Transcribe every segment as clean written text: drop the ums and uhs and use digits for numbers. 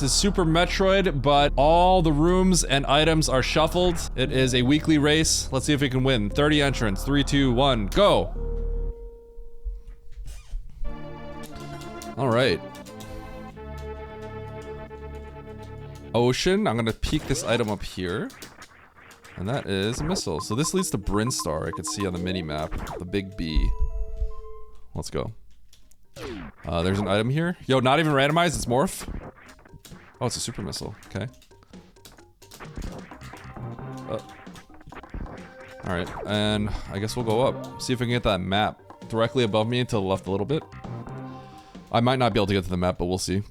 This is Super Metroid, but all the rooms and items are shuffled. It is a weekly race. Let's see if we can win. 30 entrants. 3, 2, 1, go! Alright. Ocean. I'm gonna peek this item up here. And that is a missile. So this leads to Brinstar, I could see on the mini-map. The big B. Let's go. There's an item here. Yo, not even randomized, it's Morph. Oh, it's a super missile. Okay. Alright, and I guess we'll go up. See if we can get that map directly above me to the left a little bit. I might not be able to get to the map, but we'll see.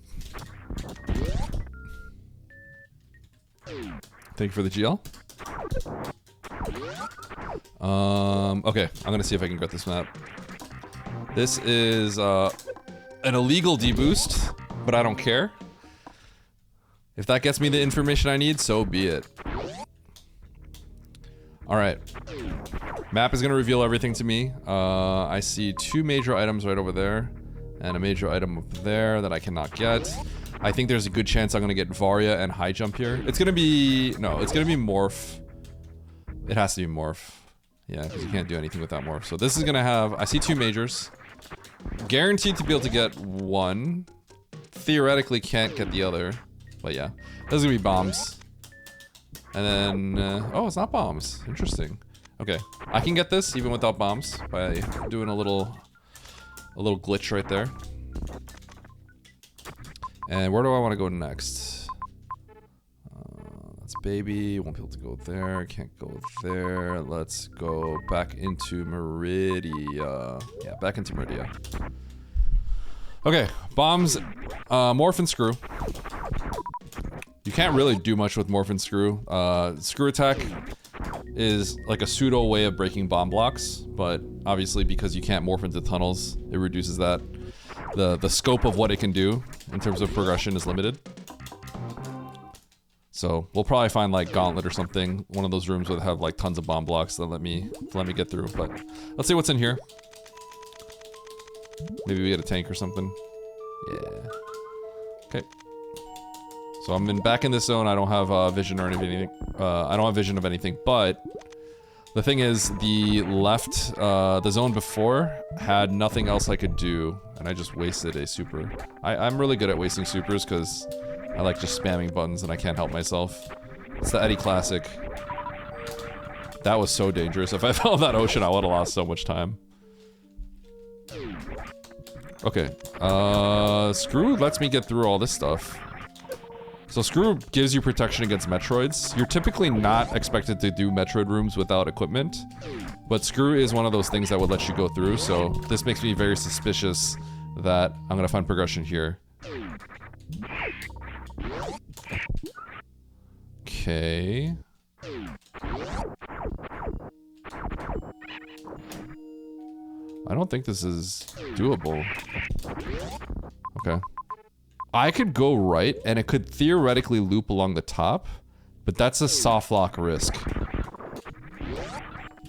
Thank you for the GL. Okay, I'm gonna see if I can get this map. This is, an illegal deboost, but I don't care. If that gets me the information I need, so be it. Alright. Map is gonna reveal everything to me. I see 2 major items right over there, and a major item up there that I cannot get. I think there's a good chance I'm gonna get Varia and High Jump here. It's gonna be... no, it's gonna be Morph. It has to be Morph. Yeah, because you can't do anything without Morph. So this is gonna have... I see 2 majors. Guaranteed to be able to get 1. Theoretically can't get the other. But yeah. This is gonna be bombs. And then... oh, it's not bombs. Interesting. Okay. I can get this even without bombs by doing a little glitch right there. And where do I want to go next? That's baby. Won't be able to go there. Can't go there. Let's go back into Meridia. Yeah, back into Meridia. Okay, bombs. Morph and Screw. You can't really do much with Morph and Screw. Screw attack is like a pseudo way of breaking bomb blocks, but obviously because you can't morph into tunnels, it reduces that. The scope of what it can do in terms of progression is limited. So we'll probably find like Gauntlet or something, one of those rooms that have like tons of bomb blocks that let me get through. But let's see what's in here. Maybe we get a tank or something. Yeah. Okay. So I'm back in this zone. I don't have vision or anything. I don't have vision of anything, but the thing is, the left, the zone before had nothing else I could do, and I just wasted a super. I'm really good at wasting supers because I like just spamming buttons and I can't help myself. It's the Eddie classic. That was so dangerous. If I fell in that ocean, I would have lost so much time. Okay. Screw lets me get through all this stuff. So Screw gives you protection against Metroids. You're typically not expected to do Metroid rooms without equipment, but Screw is one of those things that would let you go through, so this makes me very suspicious that I'm gonna find progression here. Okay. I don't think this is doable. Okay. I could go right, and it could theoretically loop along the top, but that's a soft lock risk.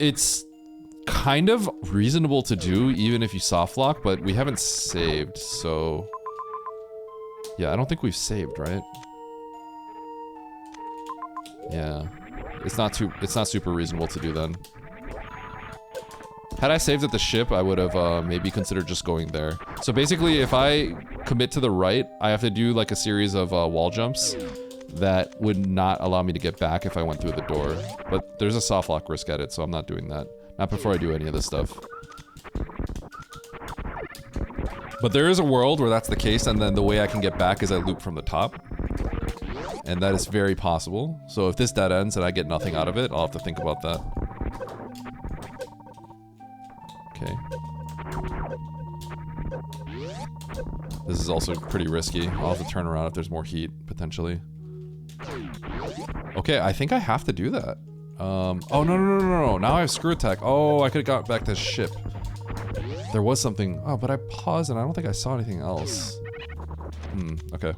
It's kind of reasonable to do, even if you soft lock, but we haven't saved, so... yeah, I don't think we've saved, right? Yeah. It's not super reasonable to do then. Had I saved at the ship, I would have maybe considered just going there. So basically, if I commit to the right, I have to do like a series of wall jumps that would not allow me to get back if I went through the door. But there's a soft lock risk at it, so I'm not doing that. Not before I do any of this stuff. But there is a world where that's the case, and then the way I can get back is I loop from the top. And that is very possible. So if this dead ends and I get nothing out of it, I'll have to think about that. Okay. This is also pretty risky. I'll have to turn around if there's more heat, potentially. Okay, I think I have to do that. Oh, no. Now I have Screw Attack. Oh, I could've got back to ship. There was something. Oh, but I paused and I don't think I saw anything else. Okay.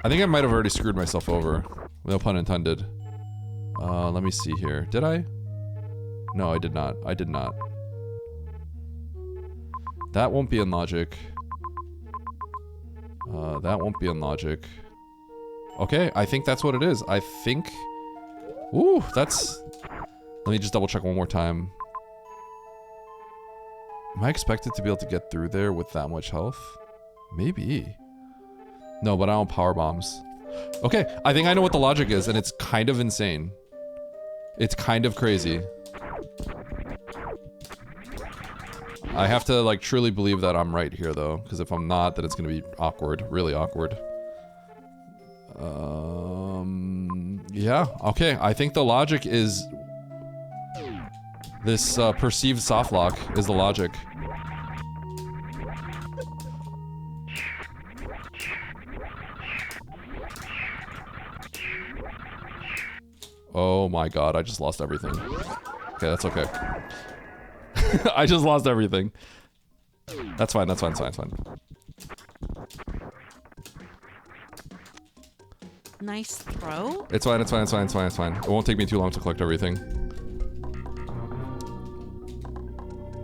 I think I might have already screwed myself over. No pun intended. Let me see here. Did I? No, I did not. I did not. That won't be in logic. That won't be in logic. Okay, I think that's what it is. I think... Ooh, that's... Let me just double check one more time. Am I expected to be able to get through there with that much health? Maybe. No, but I don't power bombs. Okay, I think I know what the logic is, and it's kind of insane. It's kind of crazy. I have to, like, truly believe that I'm right here, though. Because if I'm not, then it's gonna be awkward. Really awkward. Yeah, okay. I think the logic is... This, perceived soft lock is the logic. Oh my god, I just lost everything. Okay, that's okay. I just lost everything. That's fine, that's fine, that's fine, that's fine. Nice throw. It's fine, it's fine, it's fine, it's fine, it's fine. It won't take me too long to collect everything.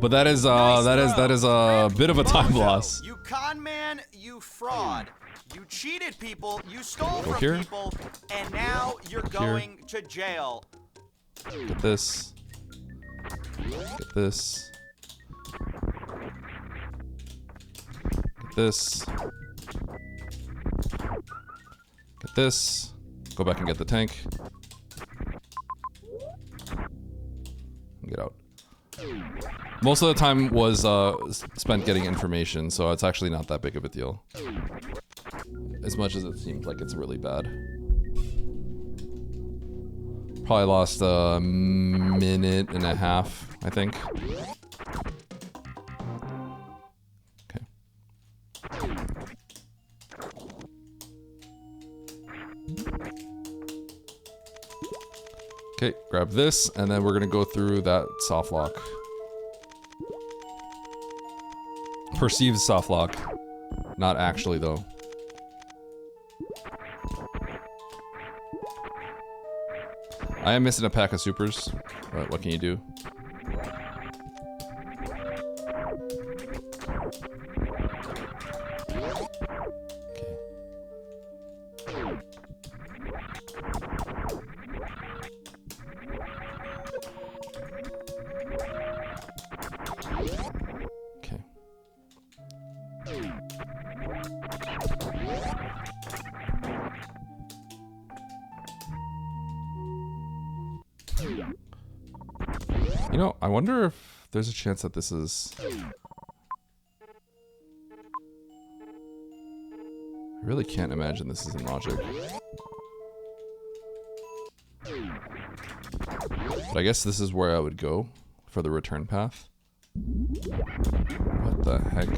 But that is, that is a bit of a time loss. You con man, you fraud. You cheated people, you stole Go from here. people, and now you're going to jail. Get this. Get this. Get this. Get this. Go back and get the tank. And get out. Most of the time was spent getting information, so it's actually not that big of a deal. As much as it seems like it's really bad. Probably lost a minute and a half, I think. Okay. Okay, grab this, and then we're gonna go through that soft lock. Perceived soft lock. Not actually, though. I am missing a pack of supers, but what can you do? Okay. Okay. You know, I wonder if there's a chance that this is... I really can't imagine this is in logic. But I guess this is where I would go for the return path. What the heck?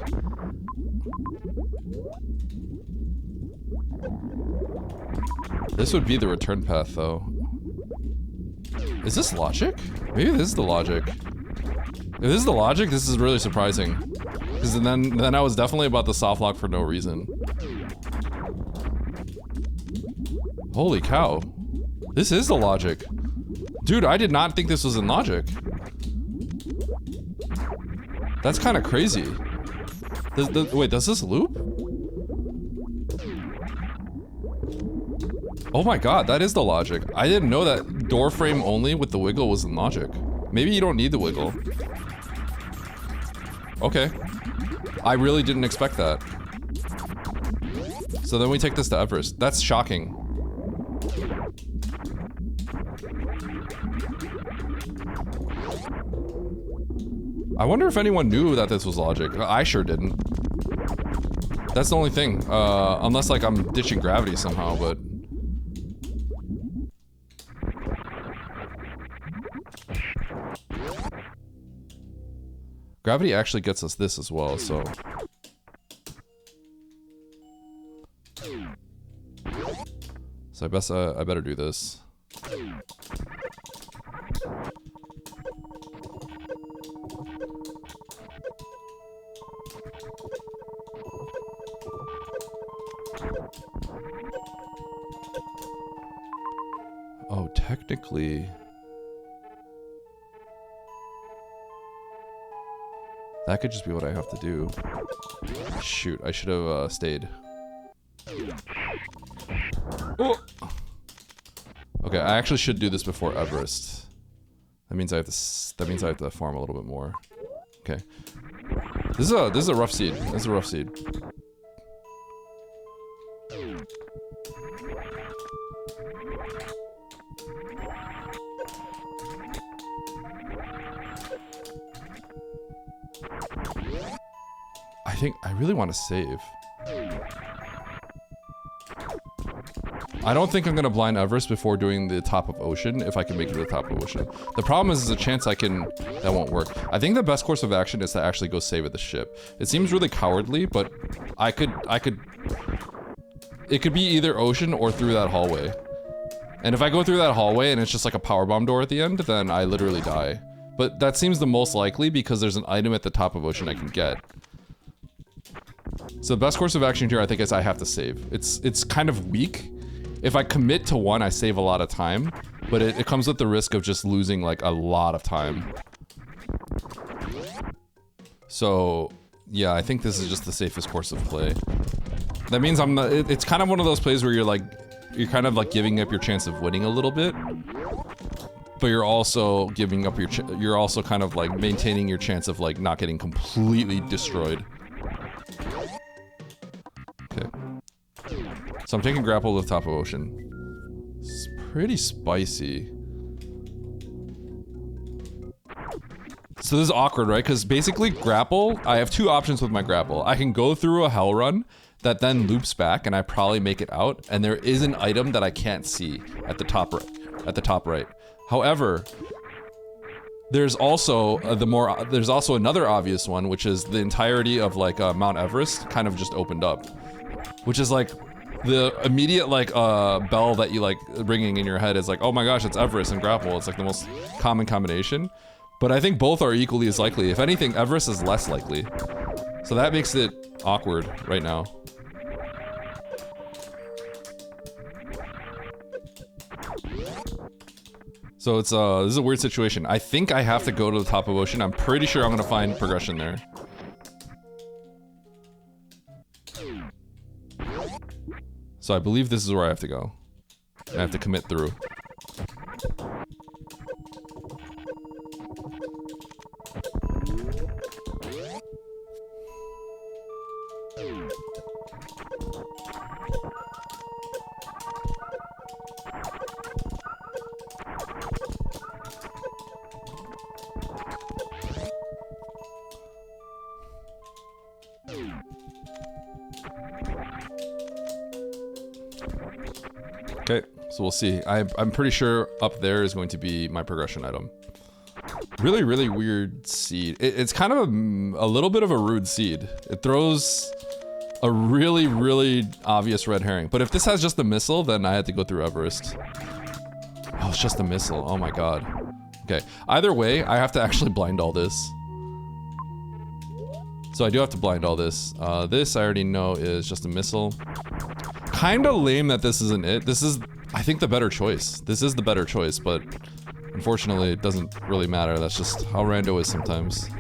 This would be the return path, though. Is this logic? Maybe this is the logic. If this is the logic, this is really surprising. Because then I was definitely about the soft lock for no reason. Holy cow. This is the logic. Dude, I did not think this was in logic. That's kind of crazy. Wait, does this loop? Oh my god, that is the logic. I didn't know that door frame only with the wiggle was in logic. Maybe you don't need the wiggle. Okay. I really didn't expect that. So then we take this to Everest. That's shocking. I wonder if anyone knew that this was logic. I sure didn't. That's the only thing. Unless like I'm ditching gravity somehow, but... Gravity actually gets us this as well, so... So I better do this. Oh, technically... That could just be what I have to do. Shoot, I should have stayed. Oh. Okay, I actually should do this before Everest. That means I have to farm a little bit more. Okay. This is a rough seed. This is a rough seed. I think I really want to save. I don't think I'm gonna blind Everest before doing the top of ocean if I can make it to the top of ocean. The problem is there's a chance that won't work. I think the best course of action is to actually go save at the ship. It seems really cowardly, but it could be either ocean or through that hallway. And if I go through that hallway and it's just like a powerbomb door at the end, then I literally die. But that seems the most likely because there's an item at the top of ocean I can get. So the best course of action here, I think, is I have to save. It's kind of weak. If I commit to one, I save a lot of time, but it comes with the risk of just losing like a lot of time. So yeah, I think this is just the safest course of play. That means it's kind of one of those plays where you're kind of like giving up your chance of winning a little bit, but you're also giving up you're also kind of like maintaining your chance of like not getting completely destroyed. Okay. So I'm taking grapple to the top of ocean. It's pretty spicy. So this is awkward, right? Because basically grapple, I have two options with my grapple. I can go through a hell run that then loops back and I probably make it out, and there is an item that I can't see at the top right. However, there's also there's also another obvious one, which is the entirety of like Mount Everest kind of just opened up, which is like the immediate like bell that you like ringing in your head is like, oh my gosh, it's Everest and grapple. It's like the most common combination, but I think both are equally as likely. If anything, Everest is less likely, so that makes it awkward right now. So it's this is a weird situation. I think I have to go to the top of ocean. I'm pretty sure I'm gonna find progression there. So I believe this is where I have to go. I have to commit through. Okay, so we'll see. I'm pretty sure up there is going to be my progression item. Really, really weird seed. It's kind of a little bit of a rude seed. It throws a really, really obvious red herring. But if this has just a missile, then I had to go through Everest. Oh, it's just a missile. Oh my god. Okay, either way, I have to actually blind all this. So I do have to blind all this. This I already know is just a missile. Kinda lame that this isn't it. This is, I think, the better choice. This is the better choice, but unfortunately it doesn't really matter. That's just how rando is sometimes.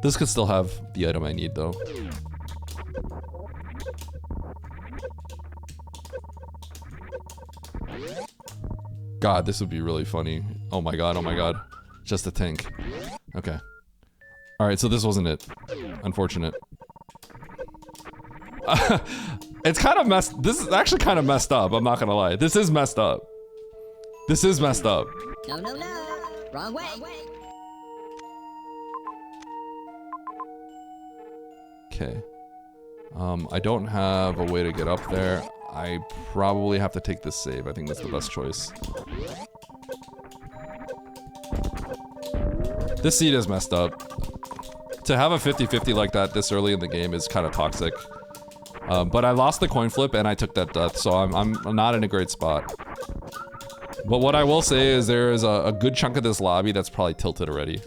This could still have the item I need though. God, this would be really funny. Oh my god, oh my god. Just a tank. Okay. Alright, so this wasn't it. Unfortunate. It's kind of messed. This is actually kind of messed up. I'm not gonna lie. This is messed up. This is messed up. No, no, no. Wrong way. Okay. I don't have a way to get up there. I probably have to take this save. I think that's the best choice. This seed is messed up. To have a 50-50 like that this early in the game is kind of toxic. But I lost the coin flip and I took that death, so I'm not in a great spot. But what I will say is there is a good chunk of this lobby that's probably tilted already.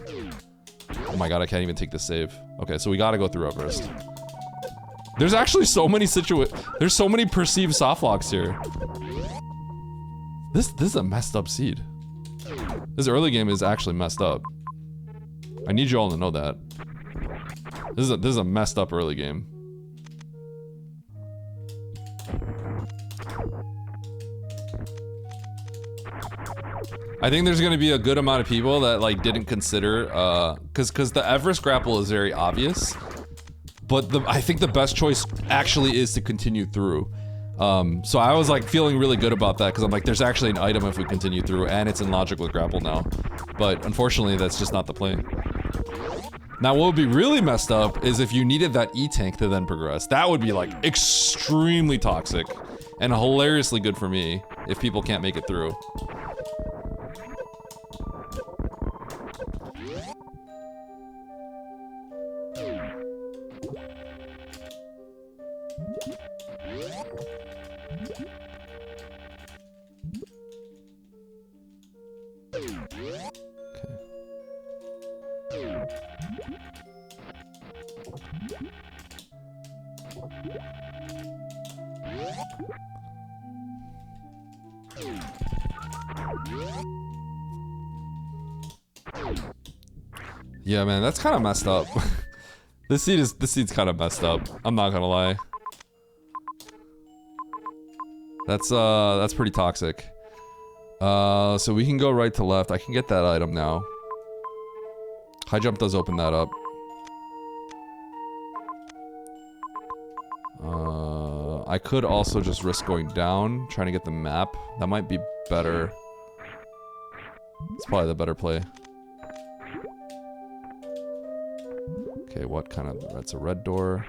Oh my god, I can't even take the save. Okay, so we gotta go through Everest. There's actually so many there's so many perceived softlocks here. This is a messed up seed. This early game is actually messed up. I need you all to know that. This is a messed up early game. I think there's gonna be a good amount of people that like didn't consider, cause the Everest grapple is very obvious, but I think the best choice actually is to continue through. So I was like feeling really good about that because I'm like, there's actually an item if we continue through, and it's in logic with grapple now. But unfortunately, that's just not the play. Now, what would be really messed up is if you needed that E-tank to then progress. That would be like extremely toxic and hilariously good for me if people can't make it through. Yeah, man, that's kind of messed up. This seed's kind of messed up. I'm not gonna lie. That's pretty toxic. So we can go right to left. I can get that item now. High jump does open that up. I could also just risk going down, trying to get the map. That might be better. It's probably the better play. Okay, what kind of... That's a red door.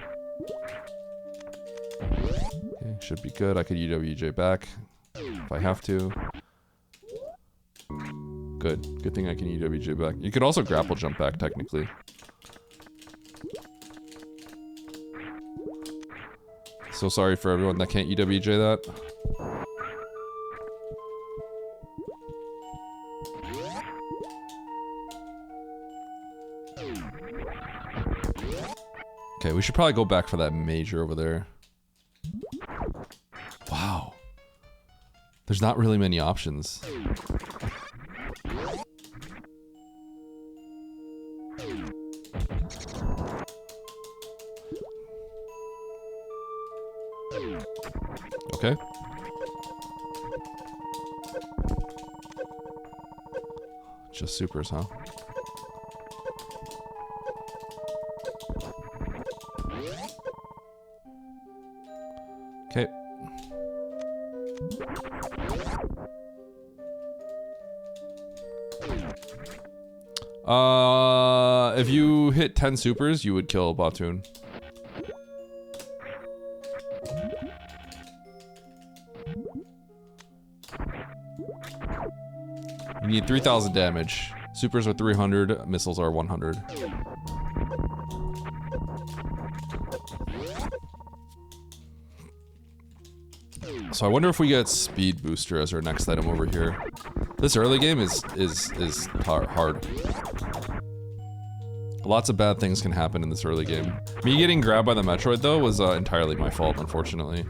Okay, should be good. I could UWJ back if I have to. Good. Good thing I can UWJ back. You could also grapple jump back, technically. So sorry for everyone that can't UWJ that. Okay, we should probably go back for that major over there. Wow. There's not really many options. Okay. Just supers, huh? Okay. If you hit 10 supers, you would kill Batoon. You need 3,000 damage. Supers are 300, missiles are 100. So I wonder if we get speed booster as our next item over here. This early game is hard. Lots of bad things can happen in this early game. Me getting grabbed by the Metroid though was entirely my fault, unfortunately.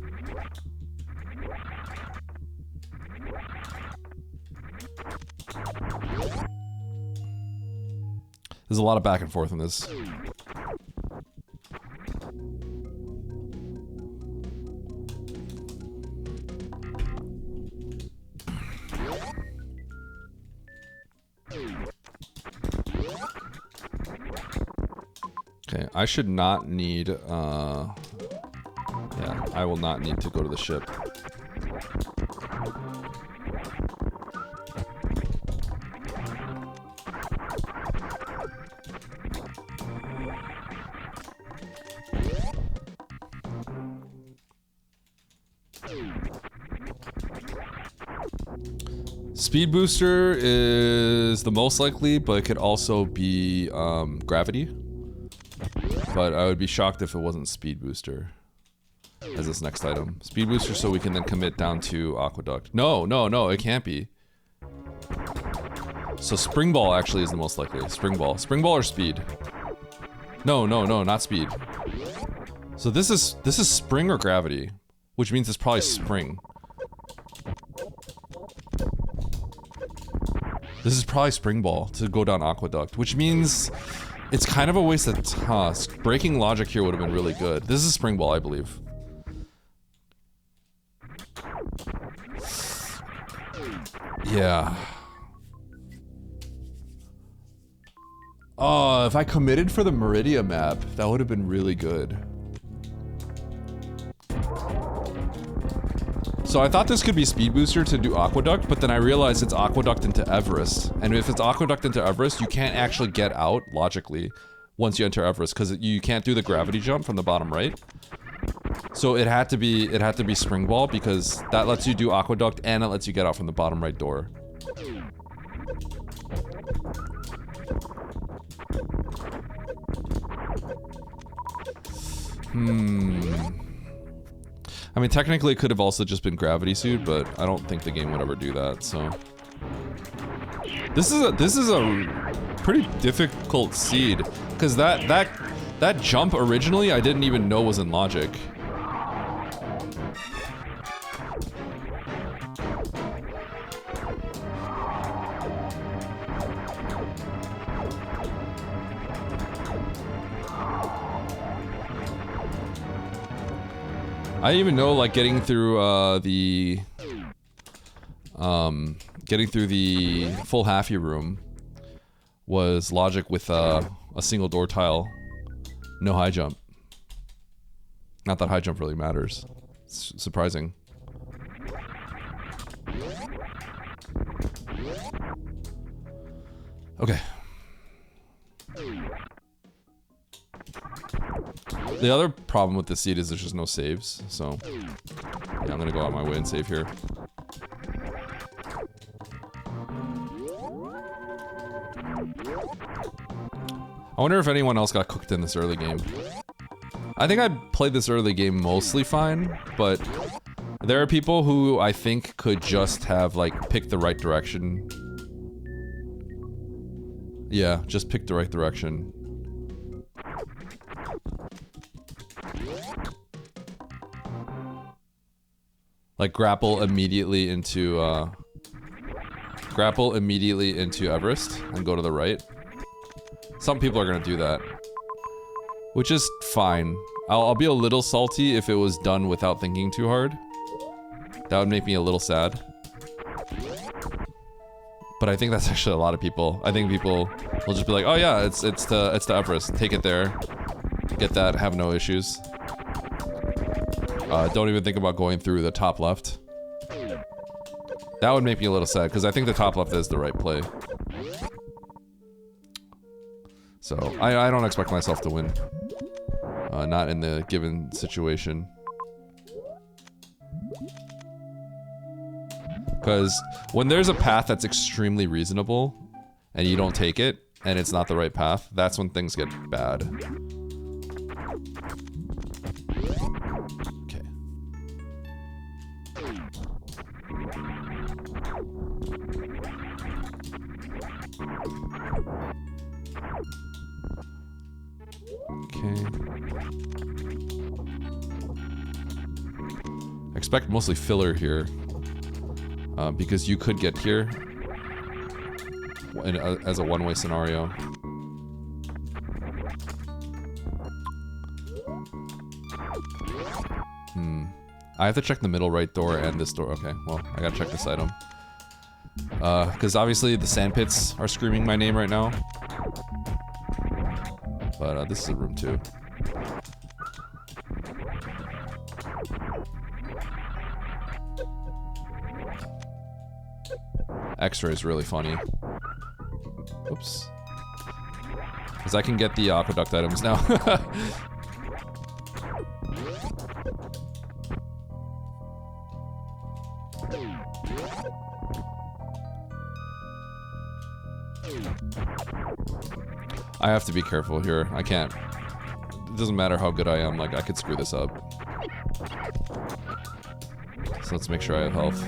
There's a lot of back and forth in this. Okay, I should not need, yeah, I will not need to go to the ship. Speed booster is the most likely, but it could also be gravity. But I would be shocked if it wasn't speed booster as this next item. Speed booster so we can then commit down to aqueduct. No, no, no, it can't be. So spring ball actually is the most likely. Spring ball. Spring ball or speed? No, no, no, not speed. So this is spring or gravity, which means it's probably spring. This is probably spring ball to go down aqueduct, which means it's kind of a waste of task. Breaking logic here would have been really good. This is spring ball, I believe. Yeah. Oh, if I committed for the Meridia map, that would have been really good. So I thought this could be Speed Booster to do Aqueduct, but then I realized it's Aqueduct into Everest. And if it's Aqueduct into Everest, you can't actually get out, logically, once you enter Everest, because you can't do the gravity jump from the bottom right. So it had to be Spring Ball, because that lets you do Aqueduct and it lets you get out from the bottom right door. I mean, technically it could have also just been Gravity Suit, but I don't think the game would ever do that, so. This is a pretty difficult seed, because that jump originally I didn't even know was in logic. I didn't even know, like, getting through the full halfy room was logic with a single door tile, no high jump. Not that high jump really matters. It's surprising. Okay. The other problem with this seed is there's just no saves, so yeah, I'm gonna go out my way and save here. I wonder if anyone else got cooked in this early game. I think I played this early game mostly fine, but there are people who I think could just have, like, picked the right direction. Yeah, just pick the right direction. Like, grapple immediately into Everest and go to the right. Some people are gonna do that, which is fine. I'll be a little salty if it was done without thinking too hard. That would make me a little sad. But I think that's actually a lot of people. I think people will just be like, "Oh yeah, it's to Everest. Take it there, get that, have no issues." Don't even think about going through the top left. That would make me a little sad, because I think the top left is the right play. So, I don't expect myself to win. Not in the given situation. Because when there's a path that's extremely reasonable, and you don't take it, and it's not the right path, that's when things get bad. Okay. Expect mostly filler here, because you could get here as a one-way scenario. I have to check the middle right door and this door. Okay, well, I gotta check this item. Because obviously the sandpits are screaming my name right now. But this is a room too. X-ray is really funny. Oops. Because I can get the aqueduct items now. I have to be careful here. I can't. It doesn't matter how good I am, like, I could screw this up. So let's make sure I have health.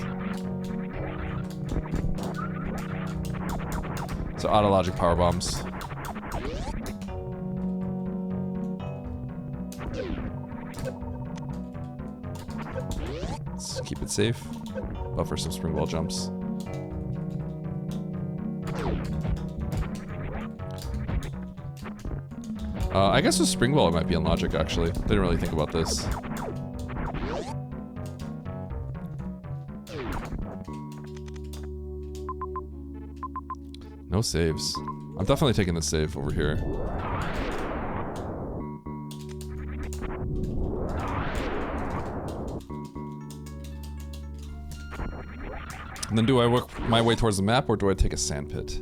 So auto logic power bombs. Let's keep it safe. Buffer some spring wall jumps. I guess with spring wall it might be on logic actually. Didn't really think about this. No saves. I'm definitely taking the save over here. And then do I work my way towards the map, or do I take a sandpit?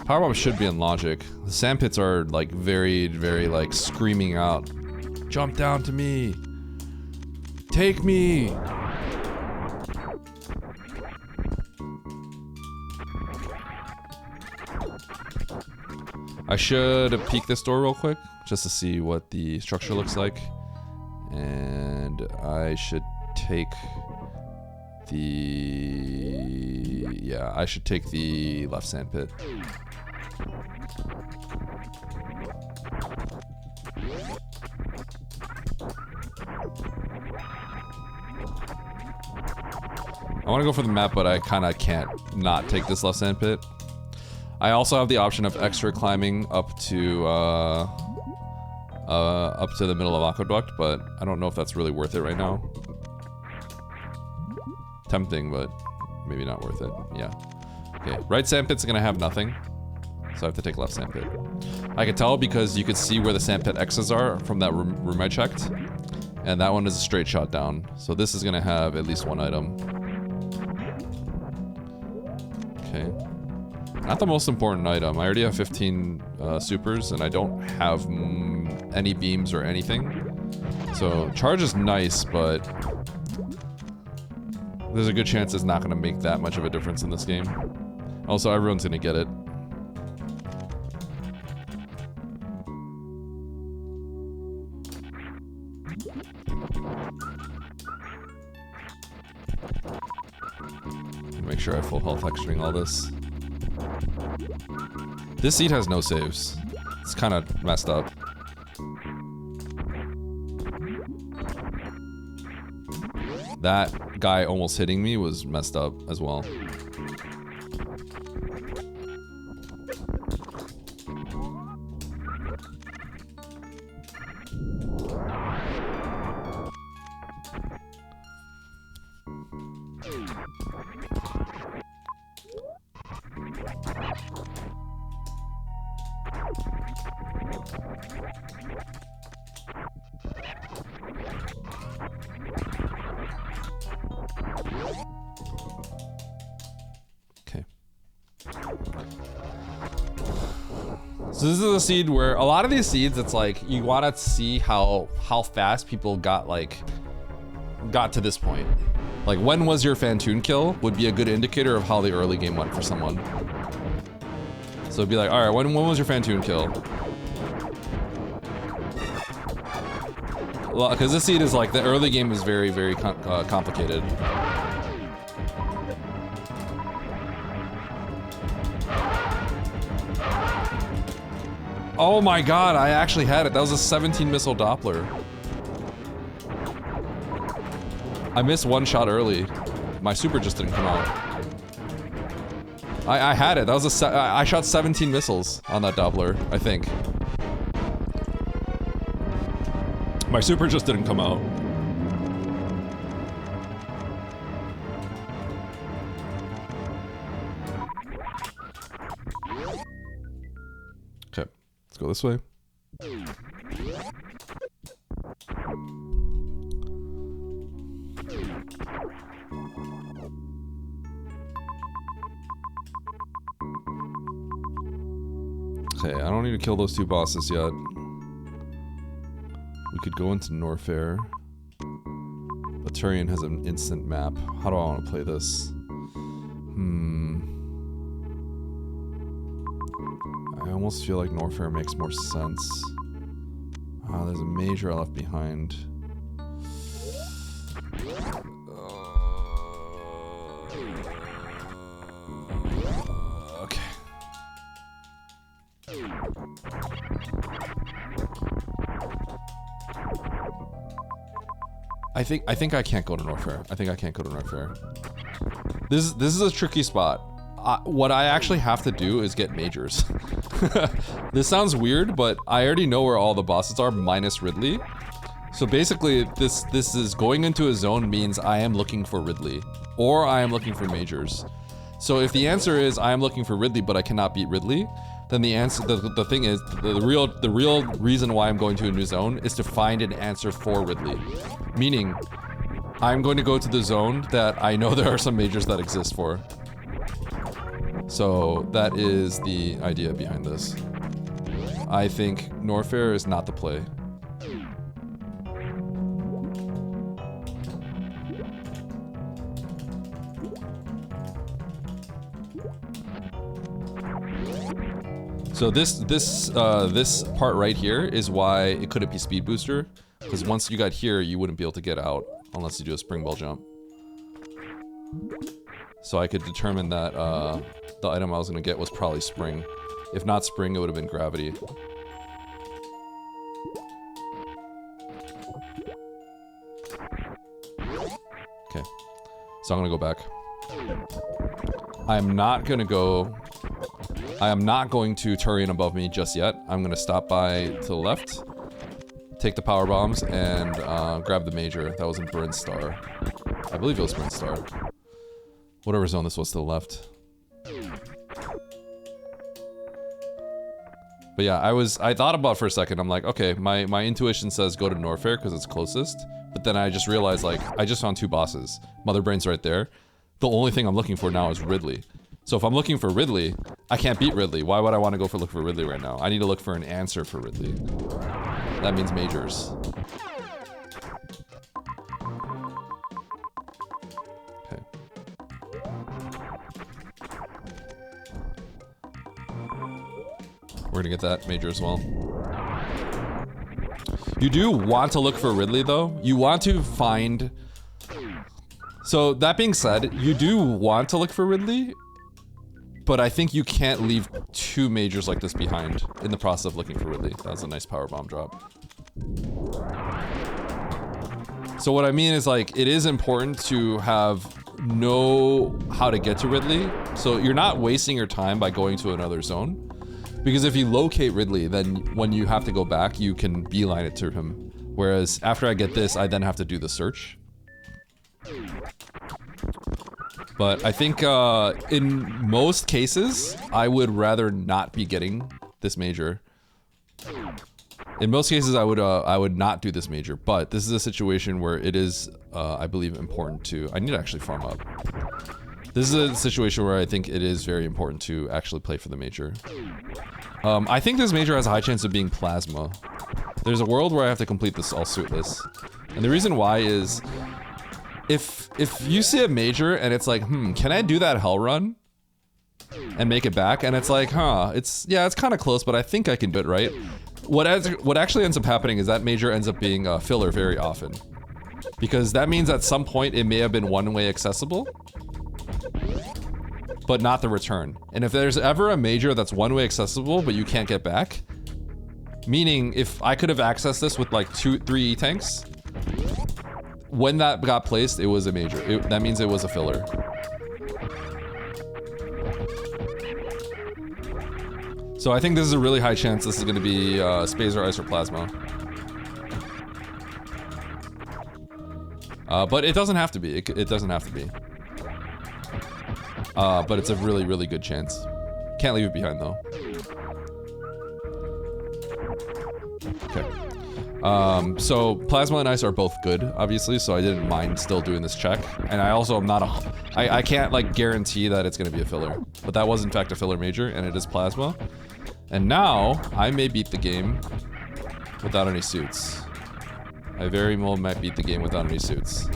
Power bomb should be in logic. The sandpits are like very, very like screaming out. Jump down to me! Take me! I should peek this door real quick, just to see what the structure looks like. And I should take the... yeah, I should take the left sandpit. I want to go for the map, but I kind of can't not take this left sandpit. I also have the option of extra climbing up to the middle of Aqueduct, but I don't know if that's really worth it right now. Tempting, but maybe not worth it. Yeah. Okay, right sandpit's gonna have nothing, so I have to take left sandpit. I can tell because you could see where the sandpit X's are from that room I checked, and that one is a straight shot down. So this is gonna have at least one item. Okay. Not the most important item. I already have 15 supers, and I don't have any beams or anything. So charge is nice, but there's a good chance it's not going to make that much of a difference in this game. Also, everyone's going to get it. Make sure I full health extraing all this. This seat has no saves. It's kind of messed up. That guy almost hitting me was messed up as well. So this is a seed where a lot of these seeds, it's like you want to see how fast people got to this point. Like when was your Fantoon kill would be a good indicator of how the early game went for someone. So it'd be like, all right, when was your Fantoon kill? Well, because this seed is like the early game is very, very complicated. Oh my god, I actually had it. That was a 17 missile Doppler. I missed one shot early. My super just didn't come out. I had it. That was I shot 17 missiles on that Doppler, I think. My super just didn't come out. Okay. Let's go this way. Okay, I don't need to kill those two bosses yet. We could go into Norfair. But Turian has an instant map. How do I want to play this? I almost feel like Norfair makes more sense. There's a major I left behind. Okay. I think I can't go to Norfair. I think I can't go to Norfair. This is a tricky spot. What I actually have to do is get majors. This sounds weird, but I already know where all the bosses are, minus Ridley. So basically, this is going into a zone means I am looking for Ridley, or I am looking for majors. So if the answer is I am looking for Ridley, but I cannot beat Ridley, then the answer, the thing is, the real reason why I'm going to a new zone is to find an answer for Ridley. Meaning, I'm going to go to the zone that I know there are some majors that exist for. So that is the idea behind this. I think Norfair is not the play. So this part right here is why it couldn't be speed booster, because once you got here, you wouldn't be able to get out unless you do a spring ball jump. So I could determine that the item I was gonna get was probably spring. If not spring, it would have been gravity. Okay, so I'm gonna go back. I am not going to Turian above me just yet. I'm gonna stop by to the left, take the power bombs, and grab the major. That was in Bryn Star. I believe it was Bryn Star. Whatever zone this was to the left. But yeah, I thought about it for a second. I'm like, okay, my intuition says go to Norfair because it's closest. But then I just realized, like, I just found two bosses. Mother Brain's right there. The only thing I'm looking for now is Ridley. So if I'm looking for Ridley, I can't beat Ridley. Why would I want to go look for Ridley right now? I need to look for an answer for Ridley. That means majors. Okay. We're gonna get that major as well. You do want to look for Ridley though. You want to find... So that being said, you do want to look for Ridley, but I think you can't leave two majors like this behind in the process of looking for Ridley. That was a nice power bomb drop. So what I mean is, like, it is important to know how to get to Ridley. So you're not wasting your time by going to another zone. Because if you locate Ridley, then when you have to go back, you can beeline it to him. Whereas after I get this, I then have to do the search. But I think in most cases, I would rather not be getting this major. In most cases, I would not do this major. But this is a situation where it is, I believe, important to... I need to actually farm up. This is a situation where I think it is very important to actually play for the major. I think this major has a high chance of being plasma. There's a world where I have to complete this all suitless. And the reason why is... If you see a major and it's like, can I do that hell run? And make it back? And it's like, it's kind of close, but I think I can do it, right? What actually ends up happening is that major ends up being a filler very often. Because that means at some point it may have been one-way accessible, but not the return. And if there's ever a major that's one-way accessible, but you can't get back, meaning if I could have accessed this with like 2-3 E-tanks, when that got placed, it was a major. That means it was a filler. So I think this is a really high chance this is going to be Spazer, Ice, or Plasma. But it doesn't have to be. It doesn't have to be. But it's a really, really good chance. Can't leave it behind though. Okay. So Plasma and Ice are both good, obviously, so I didn't mind still doing this check. And I also am not I can't like guarantee that it's gonna be a filler. But that was in fact a filler major, and it is Plasma. And now, I may beat the game without any suits. I very well might beat the game without any suits.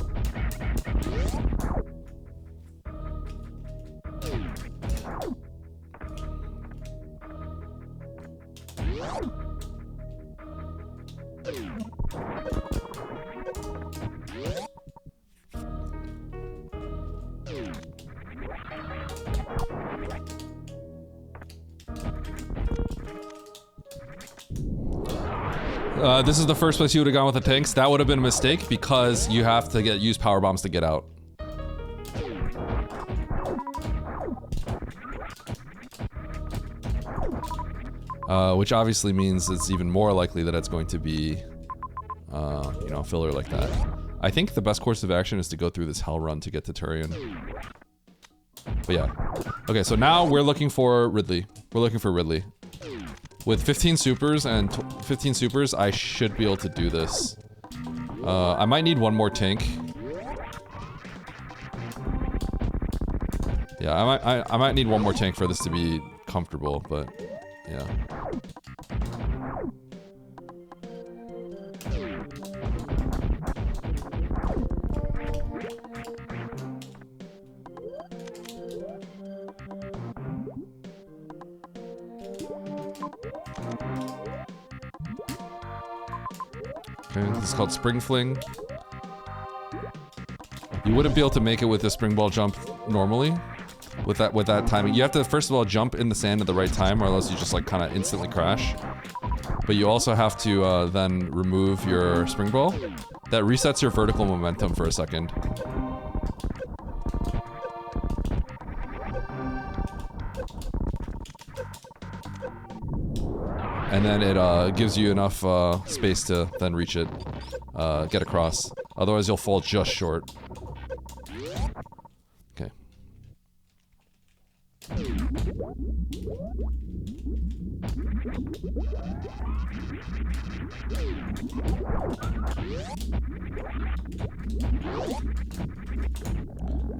This is the first place you would have gone with the tanks. That would have been a mistake because you have to use power bombs to get out. Which obviously means it's even more likely that it's going to be, you know, a filler like that. I think the best course of action is to go through this hell run to get to Turian. But yeah. Okay, so now we're looking for Ridley. We're looking for Ridley. With 15 supers and 15 supers, I should be able to do this. I might need one more tank. Yeah, I might need one more tank for this to be comfortable, but yeah. Okay, this is called Spring Fling. You wouldn't be able to make it with the spring ball jump normally. With that timing. You have to first of all jump in the sand at the right time, or else you just like kind of instantly crash. But you also have to then remove your spring ball. That resets your vertical momentum for a second. And then it gives you enough space to then reach it, get across. Otherwise you'll fall just short. Okay.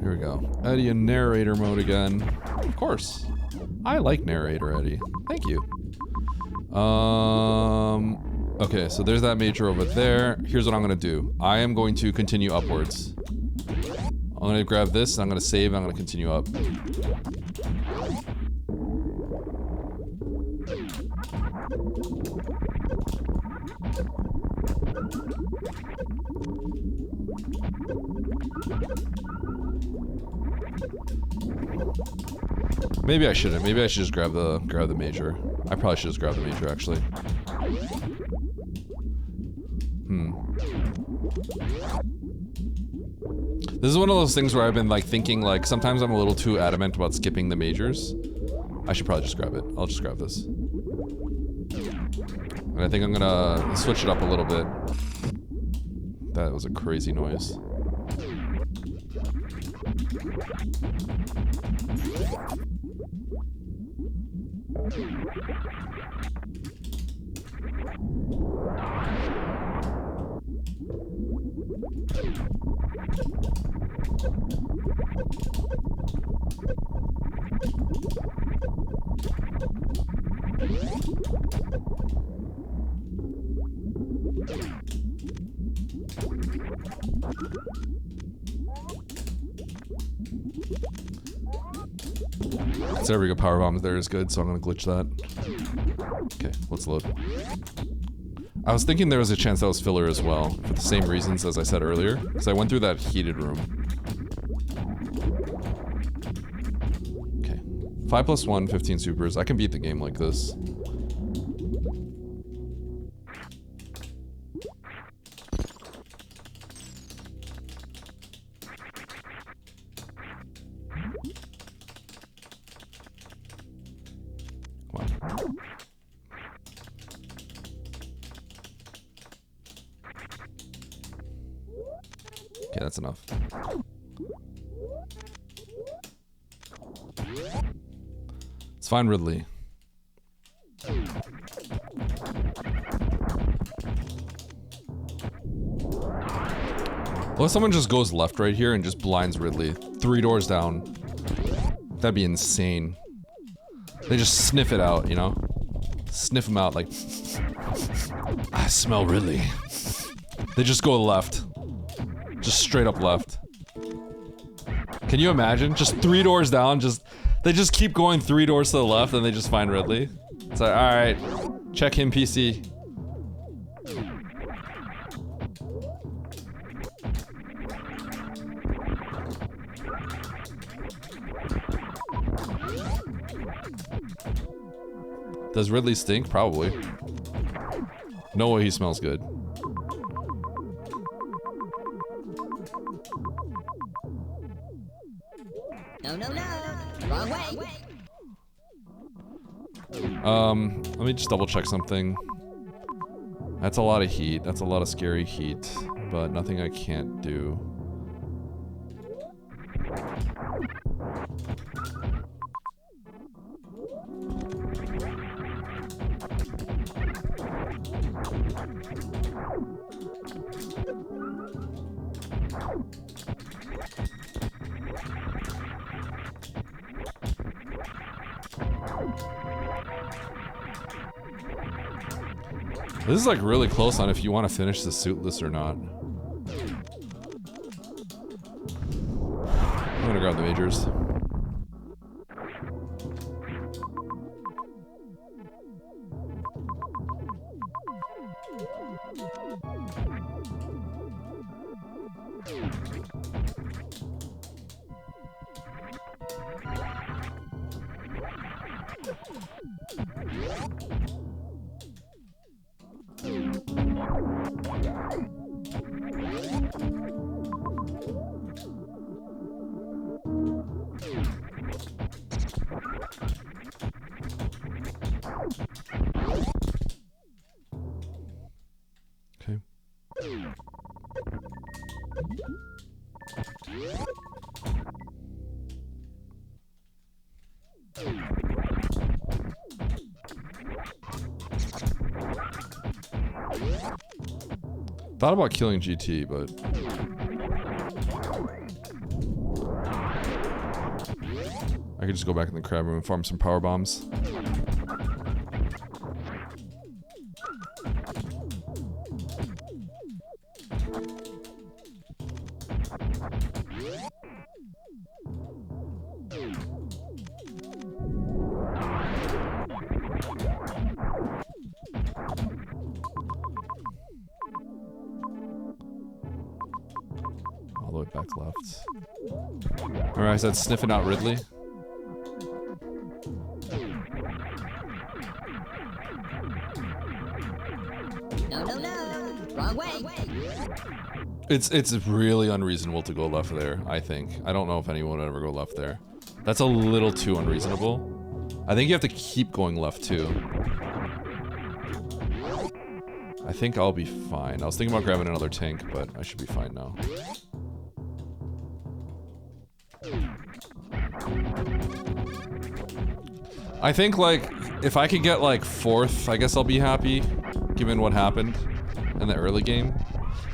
Here we go. Eddie in narrator mode again. Of course. I like narrator, Eddie. Thank you. Okay, so there's that major over there. Here's what I'm gonna do. I am going to continue upwards. I'm gonna grab this, and I'm gonna save, and I'm gonna continue up. Maybe I shouldn't. Maybe I should just grab the major. I probably should just grab the major, actually. This is one of those things where I've been like thinking like sometimes I'm a little too adamant about skipping the majors. I should probably just grab it. I'll just grab this. And I think I'm gonna switch it up a little bit. That was a crazy noise. There we go, power bomb there is good, so I'm gonna glitch that. Okay, let's load. I was thinking there was a chance that was filler as well, for the same reasons as I said earlier, because I went through that heated room. Okay. 5 + 1, 15 supers. I can beat the game like this. Okay, that's enough. Let's find Ridley. What if someone just goes left right here and just blinds Ridley? 3 doors down. That'd be insane. They just sniff it out, you know? Sniff them out like... I smell Ridley. They just go left. Just straight up left. Can you imagine? Just 3 doors down, they just keep going 3 doors to the left and they just find Ridley. It's like, alright, check him PC. Does Ridley stink? Probably. No way he smells good. No, no, no. Wrong way. Let me just double check something. That's a lot of heat. That's a lot of scary heat, but nothing I can't do. This is like really close on if you want to finish the suitless or not. I'm gonna grab the majors. Okay. Thought about killing GT, but I could just go back in the crab room and farm some power bombs. All the way back left. Remember I said sniffing out Ridley? No, no, no. Wrong way. It's really unreasonable to go left there, I think. I don't know if anyone would ever go left there. That's a little too unreasonable. I think you have to keep going left too. I think I'll be fine. I was thinking about grabbing another tank, but I should be fine now. I think, like, if I could get, like, 4th, I guess I'll be happy, given what happened in the early game.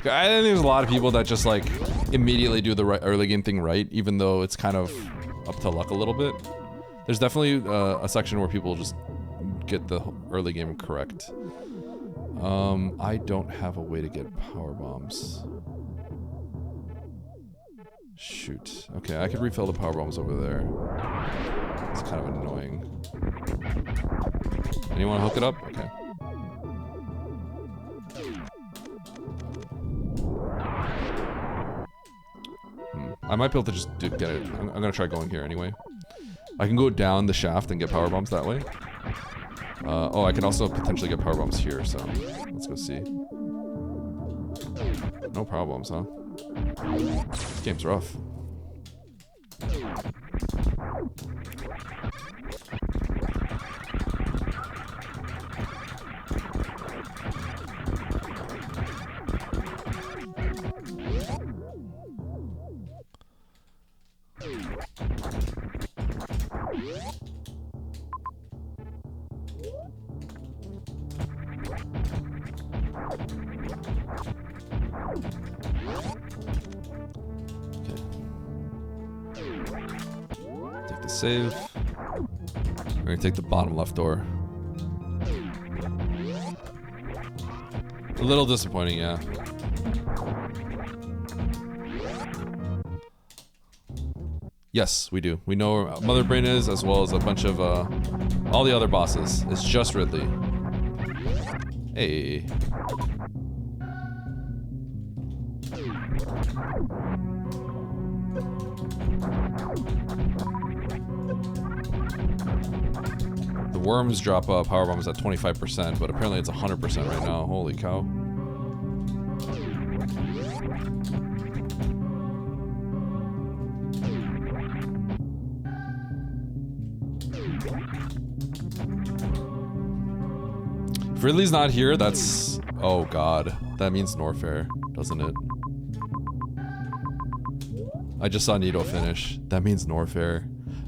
I think there's a lot of people that just, like, immediately do the early game thing right, even though it's kind of up to luck a little bit. There's definitely a section where people just get the early game correct. I don't have a way to get power bombs. Shoot. Okay, I could refill the power bombs over there. It's kind of annoying. Anyone hook it up? Okay. I might be able to just get it. I'm gonna try going here anyway. I can go down the shaft and get power bombs that way. Oh, I can also potentially get power bombs here, so let's go see. No power bombs, huh? This game's rough. Take the save. We're gonna take the bottom left door. A little disappointing, yeah. Yes, we do. We know where Mother Brain is, as well as a bunch of all the other bosses. It's just Ridley. Hey. The worms drop power bombs at 25%, but apparently it's 100% right now. Holy cow. If Ridley's not here, that's... Oh god. That means Norfair, doesn't it? I just saw Nito finish. That means Norfair.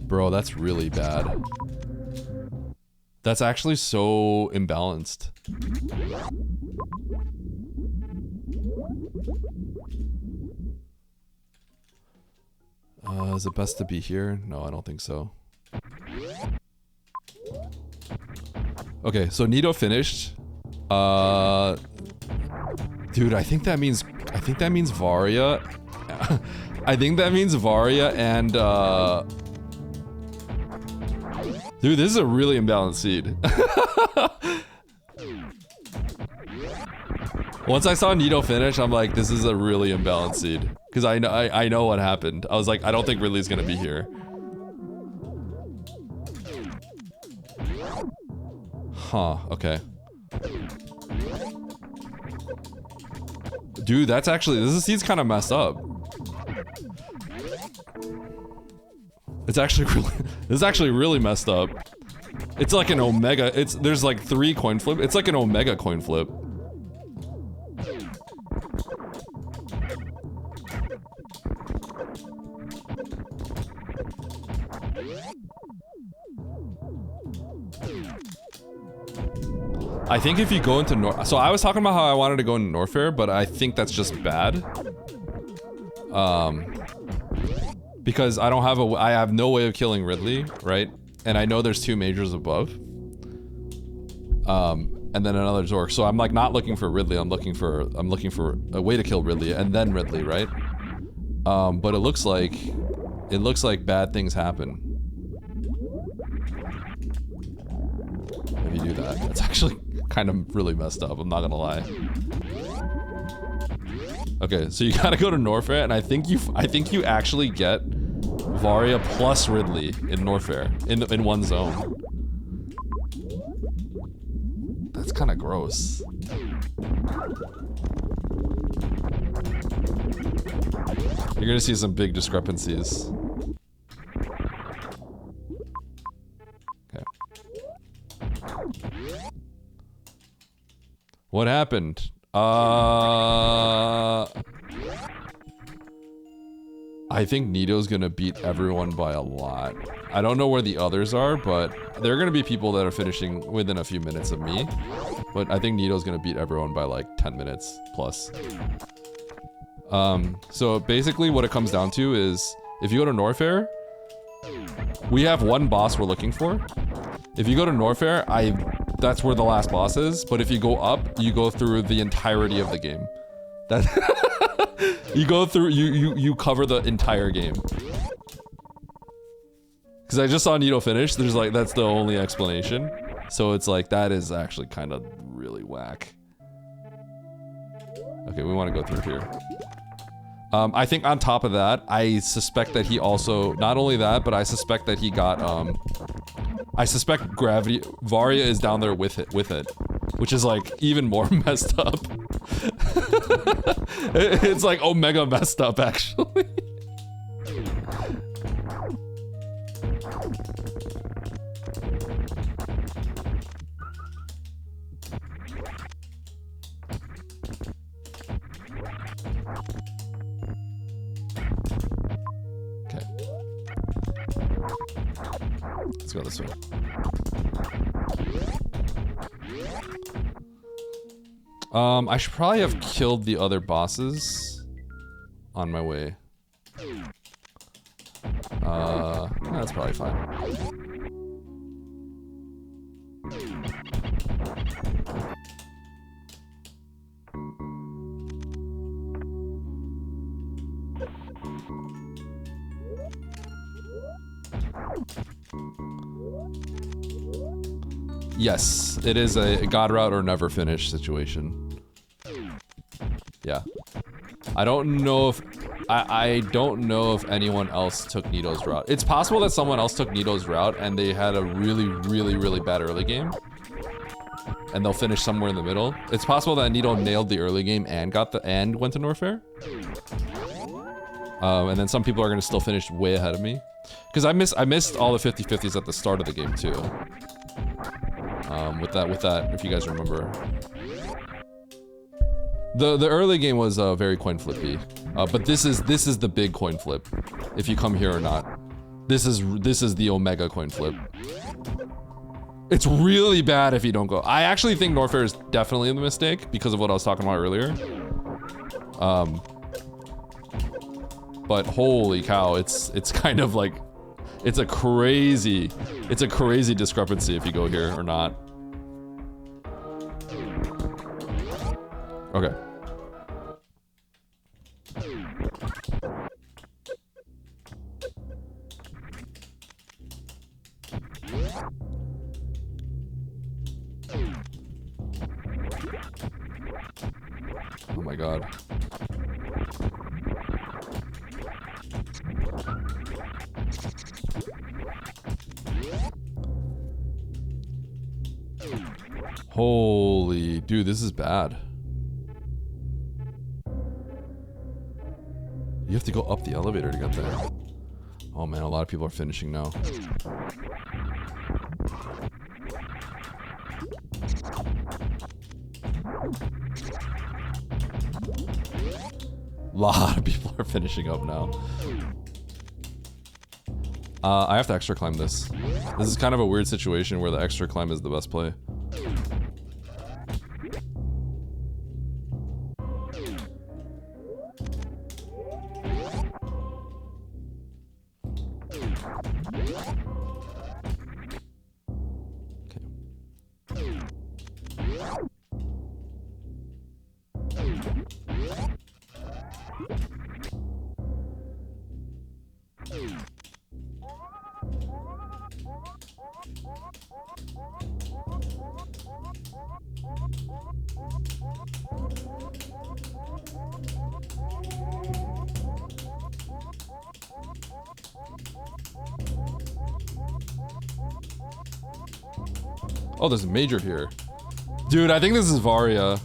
Bro, that's really bad. That's actually so imbalanced. Is it best to be here? No, I don't think so. Okay, so Nito finished. Dude, I think that means Varia. I think that means Varia and dude, this is a really imbalanced seed. Once I saw Nito finish, I'm like, this is a really imbalanced seed. Because I know what happened. I was like, I don't think Ridley's gonna be here. Huh, okay. Dude, that's actually, this seed's kind of messed up. It's actually really, this is actually really messed up. It's like an Omega, there's like 3 coin flip. It's like an Omega coin flip. I think if you go into so I was talking about how I wanted to go into Norfair, but I think that's just bad. Because I don't have I have no way of killing Ridley, right? And I know there's 2 majors above. And then another Zork. So I'm like not looking for Ridley, I'm looking for a way to kill Ridley and then Ridley, right? But it looks like bad things happen. If you do that, that's actually kind of really messed up, I'm not gonna lie. Okay, so you gotta go to Norfair, and I think you actually get Varia plus Ridley in Norfair in one zone. That's kind of gross. You're gonna see some big discrepancies. Okay. What happened? I think Nito's gonna beat everyone by a lot. I don't know where the others are, but there are gonna be people that are finishing within a few minutes of me. But I think Nito's gonna beat everyone by like 10 minutes plus. So basically what it comes down to is, if you go to Norfair, we have one boss we're looking for. If you go to Norfair, that's where the last boss is, but if you go up, you go through the entirety of the game. That you go through, you cover the entire game. Because I just saw Nito finish, there's like, that's the only explanation. So it's like, that is actually kind of really whack. Okay, we want to go through here. I think on top of that, I suspect that he also, not only that, but I suspect that he got, I suspect gravity, Varia is down there with it, which is like even more messed up. It's like Omega messed up, actually. Okay. Let's go this way. I should probably have killed the other bosses on my way. That's probably fine. Yes, it is a God route or never finish situation. Yeah. I don't know if I don't know if anyone else took Nito's route. It's possible that someone else took Nito's route and they had a really bad early game. And they'll finish somewhere in the middle. It's possible that Nito nailed the early game and went to Norfair. And then some people are gonna still finish way ahead of me. Because I missed all the 50-50s at the start of the game too. With that, if you guys remember. The early game was very coin flippy, but this is the big coin flip. If you come here or not, this is the Omega coin flip. It's really bad if you don't go. I actually think Norfair is definitely the mistake because of what I was talking about earlier. but holy cow, it's kind of like, it's a crazy discrepancy if you go here or not. Okay. Oh my god. Holy dude, this is bad. You have to go up the elevator to get there. Oh man, a lot of people are finishing now. A lot of people are finishing up now. I have to extra climb this. This is kind of a weird situation where the extra climb is the best play. Oh, there's a major here. Dude, I think this is Varia.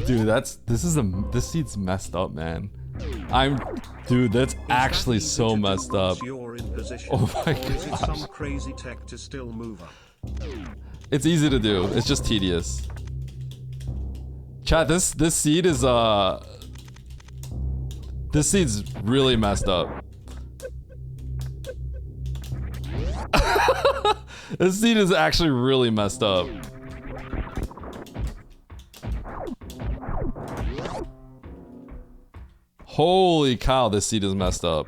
Dude, this seat's messed up, man. Dude, that's actually so messed up. Oh my god. Some crazy tech to still move up. It's easy to do. It's just tedious. Chat, this seat is this seat's really messed up. This seat is actually really messed up. Holy cow, this seat is messed up.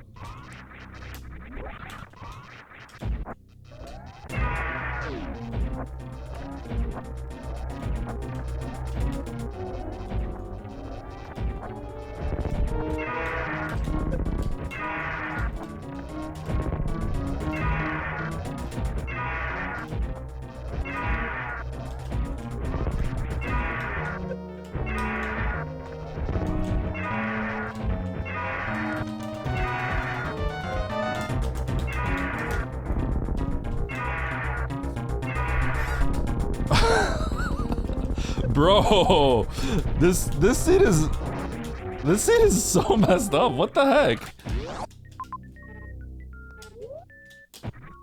Bro, this seat is so messed up. What the heck?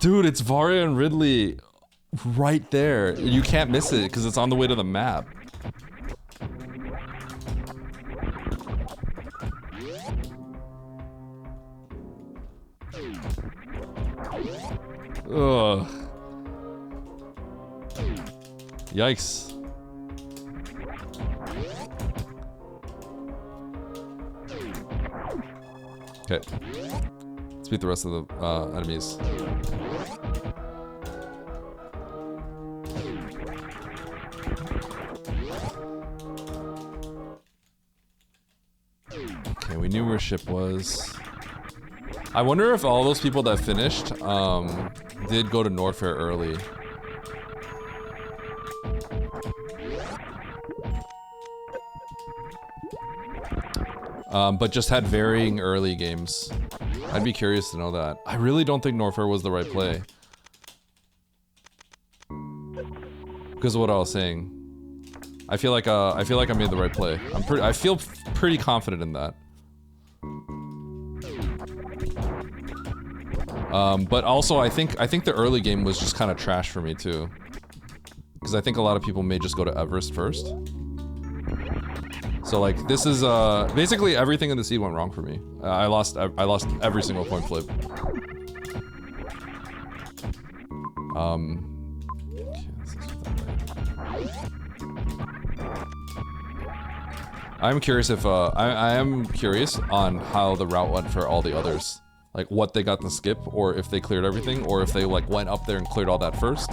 Dude, it's Varia and Ridley right there. You can't miss it because it's on the way to the map. Ugh. Yikes. Okay. Let's beat the rest of the enemies. Okay, we knew where ship was. I wonder if all those people that finished did go to Norfair early. But just had varying early games. I'd be curious to know that. I really don't think Norfair was the right play. Because of what I was saying. I feel like I made the right play. I feel pretty confident in that. But also I think the early game was just kind of trash for me too. Because I think a lot of people may just go to Everest first. So like this is basically everything in the seed went wrong for me. I lost every single point flip. I'm curious if, I am curious on how the route went for all the others. Like, what they got to skip, or if they cleared everything, or if they, like, went up there and cleared all that first.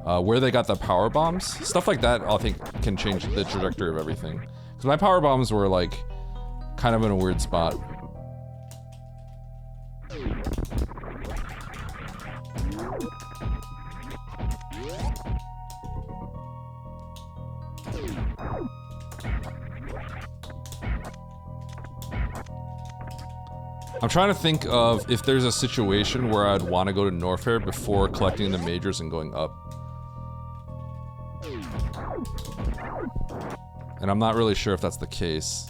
Where they got the power bombs. Stuff like that, I think, can change the trajectory of everything. Because my power bombs were, like, kind of in a weird spot. I'm trying to think of if there's a situation where I'd want to go to Norfair before collecting the majors and going up. And I'm not really sure if that's the case.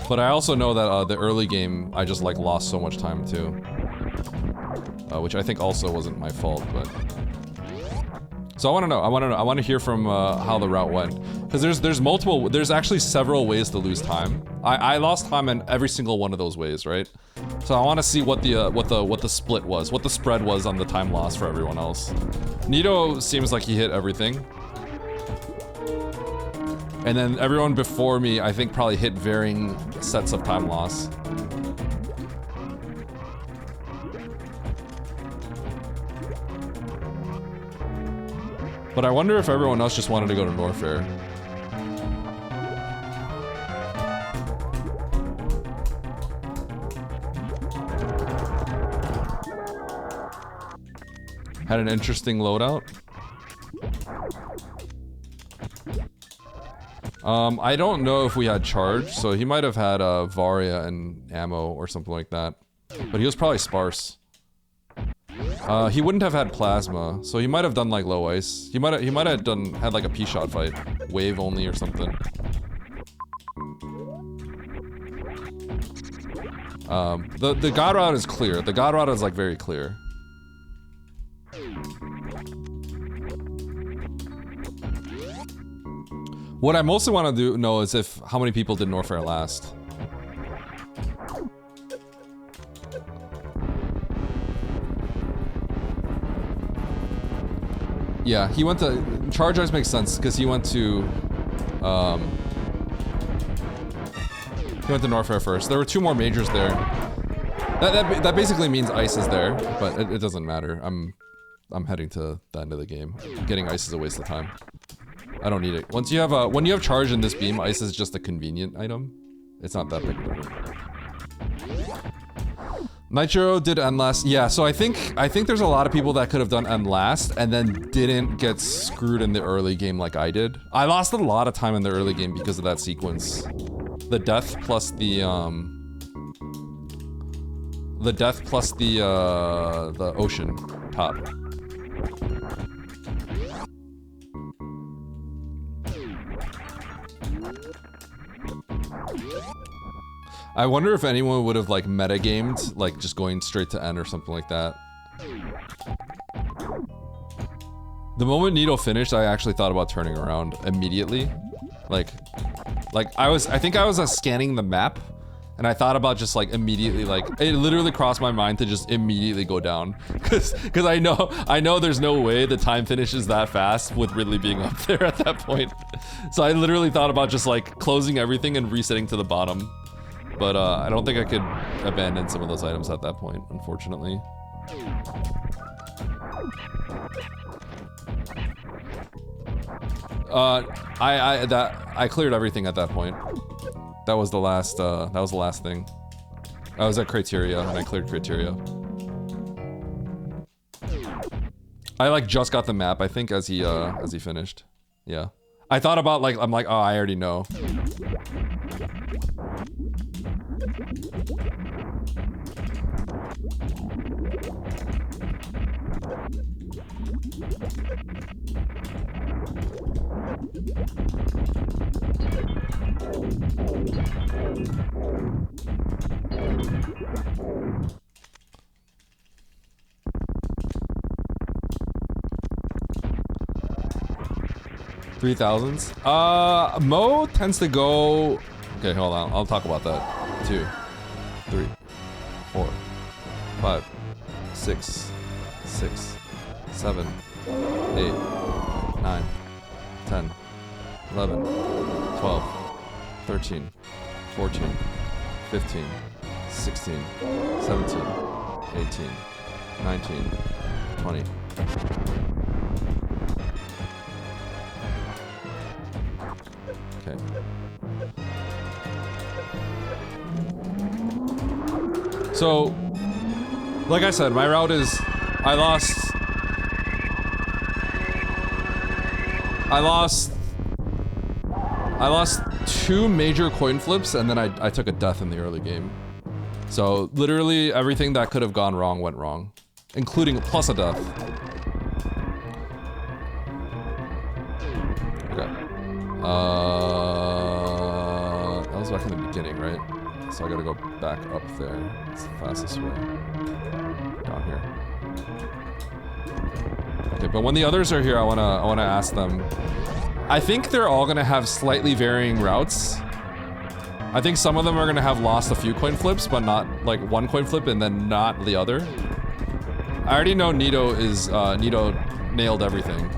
But I also know that the early game, I just like lost so much time too. Which I think also wasn't my fault, but... So I want to know, I want to hear from how the route went. Because there's actually several ways to lose time. I lost time in every single one of those ways, right? So I want to see what the split was, what the spread was on the time loss for everyone else. Nito seems like he hit everything. And then everyone before me, I think, probably hit varying sets of time loss. But I wonder if everyone else just wanted to go to Norfair. Had an interesting loadout. I don't know if we had charge, so he might have had Varia and ammo or something like that. But he was probably sparse. He wouldn't have had plasma, so he might have done like low ice. He might have had like a P-shot fight, wave only or something. The god route is clear. The god route is like very clear. What I mostly want to know is if how many people did Norfair last. Yeah, he went to Charge Eyes makes sense because he went to Norfair first. There were 2 more majors there. That basically means ice is there, but it doesn't matter. I'm heading to the end of the game. Getting ice is a waste of time. I don't need it. Once you have when you have charge in this beam, ice is just a convenient item. It's not that big of a deal. Nitro did end last. Yeah, so I think there's a lot of people that could have done end last and then didn't get screwed in the early game like I did. I lost a lot of time in the early game because of that sequence. The death plus the ocean top. I wonder if anyone would have like metagamed, like just going straight to end or something like that. The moment Nito finished, I actually thought about turning around immediately. Like I think I was scanning the map, and I thought about just like immediately, like it literally crossed my mind to just immediately go down, because I know there's no way the time finishes that fast with Ridley being up there at that point. So I literally thought about just like closing everything and resetting to the bottom. But I don't think I could abandon some of those items at that point, unfortunately. I cleared everything at that point. That was the last thing. I was at Criteria and I cleared Criteria. I like just got the map, I think, as he finished. Yeah. I thought about like, I'm like, oh, I already know. $3,000s. Mo tends to go. Okay, hold on. I'll talk about that. 2, 3, 4, 5, 6, 6, 7, 8, 9, 10, 11, 12, 13, 14, 15, 16, 17, 18, 19, 20. Okay. So, like I said, my route is I lost 2 major coin flips and then I took a death in the early game. So literally everything that could have gone wrong went wrong, including plus a death. Okay. That was back in the beginning, right? So I gotta go back up there. It's the fastest way. Down here. Okay, but when the others are here, I wanna ask them. I think they're all gonna have slightly varying routes. I think some of them are gonna have lost a few coin flips, but not like 1 coin flip and then not the other. I already know Nito nailed everything.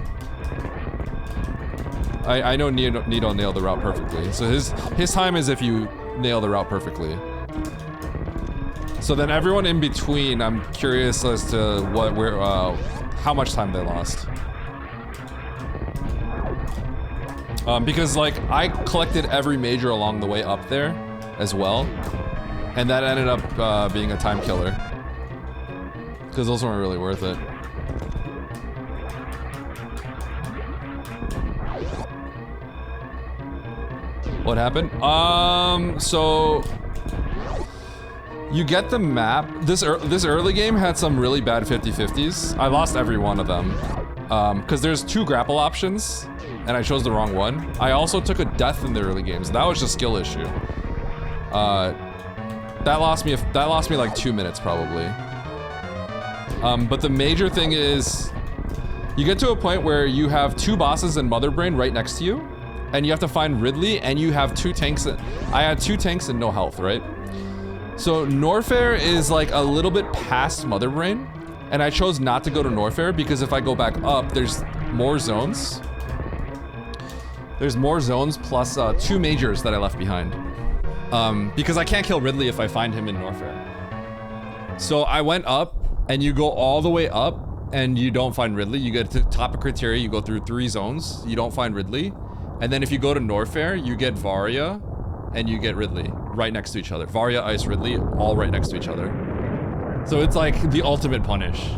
I know Nito nailed the route perfectly. So his time is if you nail the route perfectly. So then everyone in between, I'm curious as to how much time they lost. Because like I collected every major along the way up there as well, and that ended up being a time killer because those weren't really worth it. What happened? So you get the map. This early game had some really bad 50-50s. I lost every one of them because there's 2 grapple options. And I chose the wrong one. I also took a death in the early games. That was just skill issue. That lost me like 2 minutes probably. But the major thing is, you get to a point where you have 2 bosses and Mother Brain right next to you, and you have to find Ridley, and you have 2 tanks. I had 2 tanks and no health, right? So Norfair is like a little bit past Mother Brain, and I chose not to go to Norfair because if I go back up, there's more zones. There's more zones plus 2 majors that I left behind. Because I can't kill Ridley if I find him in Norfair. So I went up, and you go all the way up, and you don't find Ridley. You get to the top of criteria, you go through 3 zones, you don't find Ridley. And then if you go to Norfair, you get Varia, and you get Ridley, right next to each other. Varia, Ice, Ridley, all right next to each other. So it's like the ultimate punish.